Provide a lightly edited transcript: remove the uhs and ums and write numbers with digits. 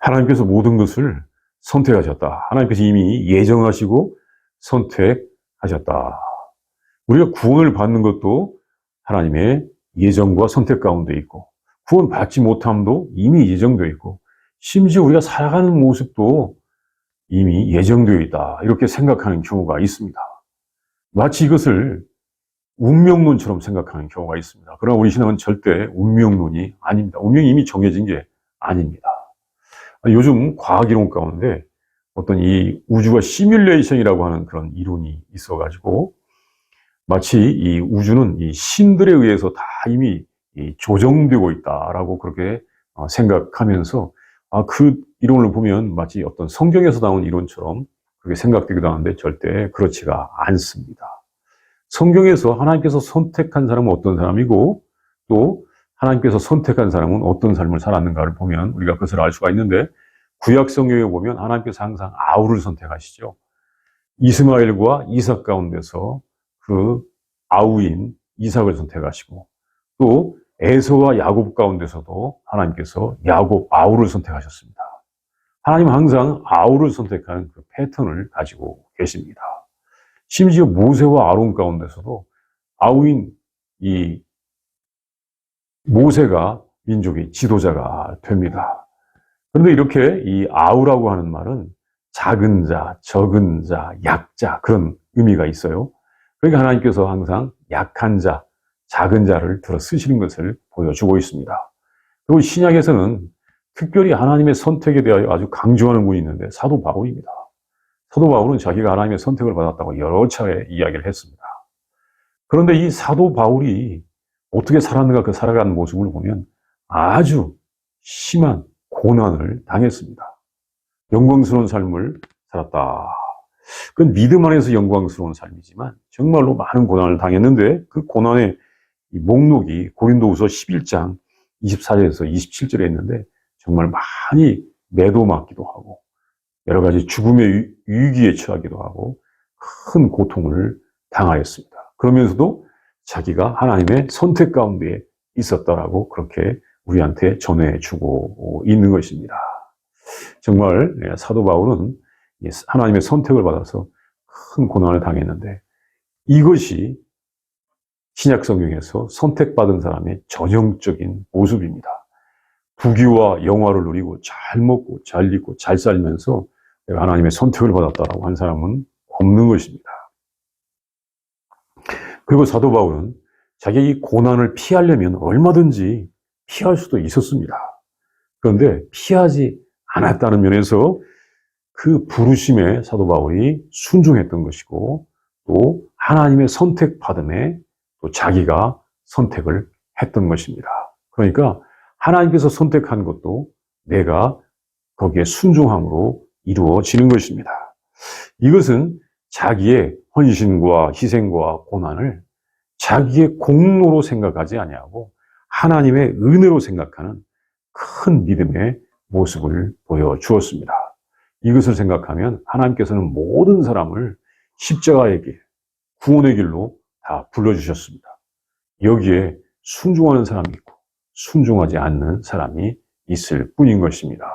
하나님께서 모든 것을 선택하셨다. 하나님께서 이미 예정하시고 선택하셨다. 우리가 구원을 받는 것도 하나님의 예정과 선택 가운데 있고, 구원 받지 못함도 이미 예정되어 있고, 심지어 우리가 살아가는 모습도 이미 예정되어 있다. 이렇게 생각하는 경우가 있습니다. 마치 이것을 운명론처럼 생각하는 경우가 있습니다. 그러나 우리 신앙은 절대 운명론이 아닙니다. 운명이 이미 정해진 게 아닙니다. 요즘 과학이론 가운데 어떤 이 우주가 시뮬레이션이라고 하는 그런 이론이 있어가지고, 마치 이 우주는 이 신들에 의해서 다 이미 조정되고 있다라고 그렇게 생각하면서, 그 이론을 보면 마치 어떤 성경에서 나온 이론처럼 그렇게 생각되기도 하는데 절대 그렇지가 않습니다. 성경에서 하나님께서 선택한 사람은 어떤 사람이고, 또 하나님께서 선택한 사람은 어떤 삶을 살았는가를 보면 우리가 그것을 알 수가 있는데, 구약 성경에 보면 하나님께서 항상 아우를 선택하시죠. 이스마엘과 이삭 가운데서 그 아우인 이삭을 선택하시고, 또 에서와 야곱 가운데서도 하나님께서 야곱 아우를 선택하셨습니다. 하나님은 항상 아우를 선택하는 그 패턴을 가지고 계십니다. 심지어 모세와 아론 가운데서도 아우인 이 모세가 민족의 지도자가 됩니다. 그런데 이렇게 이 아우라고 하는 말은 작은 자, 적은 자, 약자, 그런 의미가 있어요. 그러니까 하나님께서 항상 약한 자, 작은 자를 들어 쓰시는 것을 보여주고 있습니다. 그리고 신약에서는 특별히 하나님의 선택에 대하여 아주 강조하는 분이 있는데 사도 바울입니다. 사도 바울은 자기가 하나님의 선택을 받았다고 여러 차례 이야기를 했습니다. 그런데 이 사도 바울이 어떻게 살았는가, 그 살아가는 모습을 보면 아주 심한 고난을 당했습니다. 영광스러운 삶을 살았다. 그건 믿음 안에서 영광스러운 삶이지만 정말로 많은 고난을 당했는데, 그 고난의 목록이 고린도후서 11장 24절에서 27절에 있는데 정말 많이 매도 맞기도 하고 여러 가지 죽음의 위기에 처하기도 하고 큰 고통을 당하였습니다. 그러면서도 자기가 하나님의 선택 가운데 있었다라고 그렇게 우리한테 전해주고 있는 것입니다. 정말 사도 바울은 하나님의 선택을 받아서 큰 고난을 당했는데, 이것이 신약 성경에서 선택받은 사람의 전형적인 모습입니다. 부귀와 영화를 누리고 잘 먹고 잘 입고 잘 살면서 내가 하나님의 선택을 받았다라고 한 사람은 없는 것입니다. 그리고 사도 바울은 자기의 이 고난을 피하려면 얼마든지 피할 수도 있었습니다. 그런데 피하지 않았다는 면에서 그 부르심에 사도 바울이 순종했던 것이고, 또 하나님의 선택받음에 또 자기가 선택을 했던 것입니다. 그러니까 하나님께서 선택한 것도 내가 거기에 순종함으로 이루어지는 것입니다. 이것은 자기의 헌신과 희생과 고난을 자기의 공로로 생각하지 아니하고 하나님의 은혜로 생각하는 큰 믿음의 모습을 보여주었습니다. 이것을 생각하면 하나님께서는 모든 사람을 십자가의 길, 구원의 길로 다 불러주셨습니다. 여기에 순종하는 사람이 있고 순종하지 않는 사람이 있을 뿐인 것입니다.